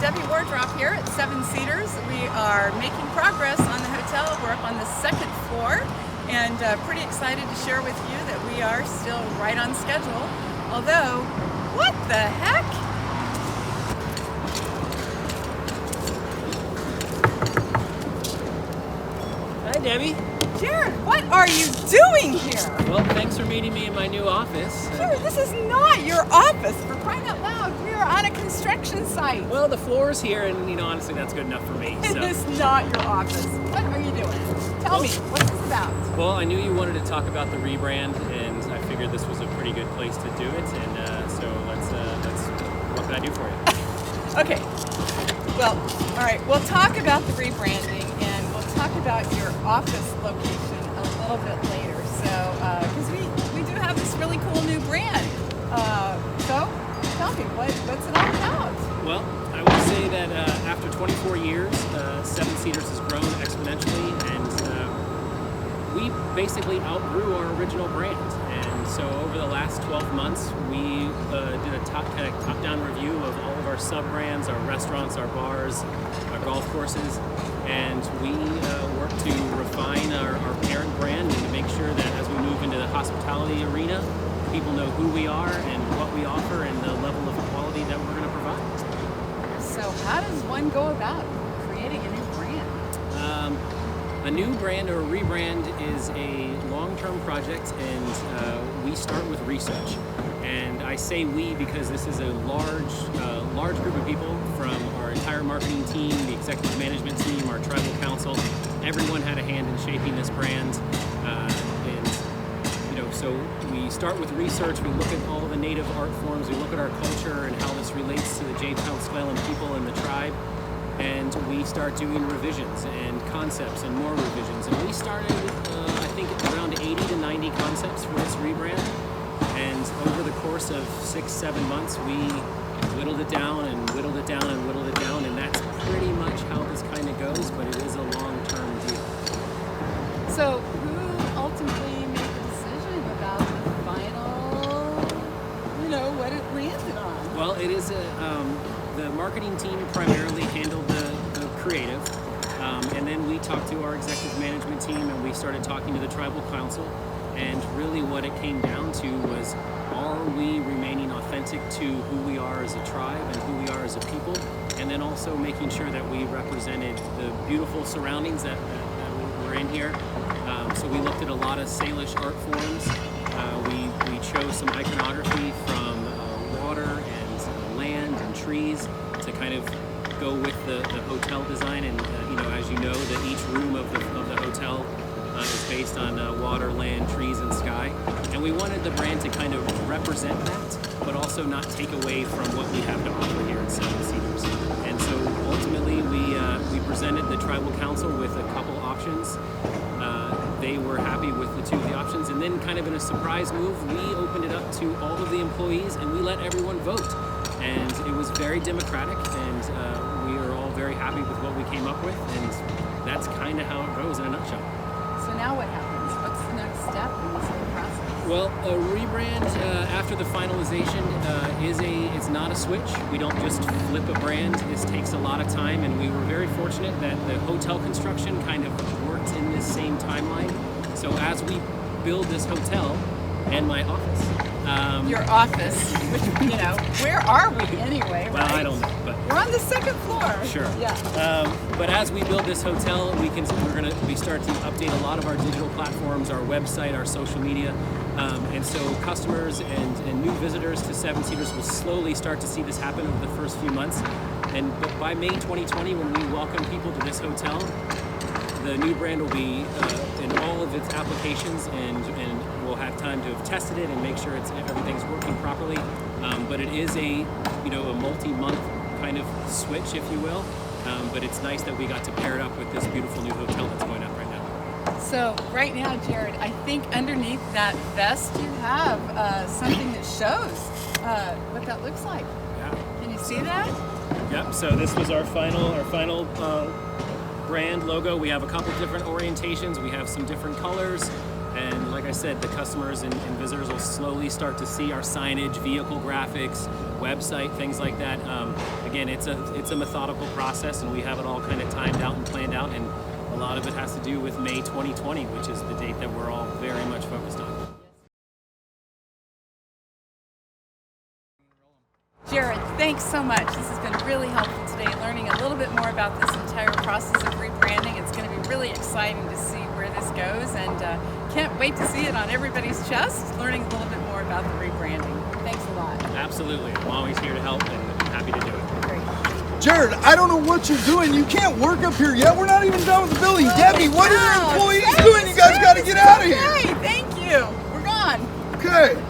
Debbie Wardrop here at 7 Cedars. We are making progress on the hotel. We're up on the second floor and pretty excited to share with you that we are still right on schedule. Although, what the heck? Hi, Debbie. Jared, what are you doing here? Well, thanks for meeting me in my new office. Jared, this is not your office. For crying out loud, we are on a construction site. Well, the floor's here, and honestly, that's good enough for me. It is not your office. What are you doing? Tell me, what's this about? Well, I knew you wanted to talk about the rebrand, and I figured this was a pretty good place to do it. And so let's. What can I do for you? Okay. Well, all right. We'll talk about the rebranding, and we'll talk about your office location a little bit later. So, because we do have this really cool new brand. So, tell me, what's it all about? Well, I would say that after 24 years, 7 Cedars has grown exponentially, and we basically outgrew our original brand. And so over the last 12 months, we did a top-down review of all of our sub-brands, our restaurants, our bars, our golf courses, and we work to refine our parent brand and to make sure that as we move into the hospitality arena, people know who we are and what we offer and the level of quality that we're going to provide. So how does one go about creating a new brand? A new brand or a rebrand is a long-term project, and we start with research. And I say we because this is a large group of people from our entire marketing team, the executive management team, our tribal council. Everyone had a hand in shaping this brand. So we start with research, we look at all the native art forms, we look at our culture and how this relates to the Jamestown S'klallam people and the tribe, and we start doing revisions and concepts and more revisions. And we started, I think, around 80 to 90 concepts for this rebrand, and over the course of 6-7 months, we whittled it down and whittled it down and whittled it down, and that's pretty much how this kind of goes, but it is a long-term deal. So who ultimately made the decision about the final, what it landed on? Well, it is the marketing team primarily handled the creative, and then we talked to our executive management team, and we started talking to the tribal council, and really what it came down to was, are we remaining authentic to who we are as a tribe and who we are as a people, and then also making sure that we represented the beautiful surroundings that were in here. So we looked at a lot of Salish art forms. We chose some iconography from water and land and trees to kind of go with the hotel design. And as you know, that each room of the hotel is based on water, land, trees, and sky. And we wanted the brand to kind of represent that, but also not take away from what we have to offer here at 7 Cedars. And so ultimately, we presented the tribal council with a couple options. They were happy with the 2 of the options, and then kind of in a surprise move, we opened it up to all of the employees and we let everyone vote. And it was very democratic, and we are all very happy with what we came up with, and that's kind of how it goes in a nutshell. So now what happens? What's the next step in this whole process? Well, a rebrand after the finalization it's not a switch. We don't just flip a brand. This takes a lot of time, and we were very fortunate that the hotel construction kind of worked in this same timeline. So as we build this hotel and my office. Your office, which, where are we anyway? Well, right? I don't know, but we're on the second floor. Sure. Yeah. But as we build this hotel, we start to update a lot of our digital platforms, our website, our social media, and so customers and new visitors to 7 Cedars will slowly start to see this happen over the first few months. But by May 2020, when we welcome people to this hotel, the new brand will be in all of its applications, and we'll have time to have tested it and make sure everything's working properly. But it is a multi-month kind of switch, if you will. But it's nice that we got to pair it up with this beautiful new hotel that's going up right now. So right now, Jared, I think underneath that vest you have something that shows what that looks like. Yeah. Can you see that? Yep. So this was our final brand logo. We have a couple different orientations. We have some different colors, and like I said, the customers and visitors will slowly start to see our signage, vehicle graphics, website, things like that. Again, it's a methodical process, and we have it all kind of timed out and planned out, and a lot of it has to do with May 2020, which is the date that we're all very much focused on. Jared, thanks so much. This has been really helpful today, learning a little bit more about this entire process of rebranding. It's going to be really exciting to see where this goes, and can't wait to see it on everybody's chest, learning a little bit more about the rebranding. Thanks a lot. Absolutely. I'm always here to help, and I'm happy to do it. Great. Jared, I don't know what you're doing. You can't work up here yet. We're not even done with the building. Debbie, what are your employees doing? You guys got to get out of here. Okay, thank you. We're gone. Okay.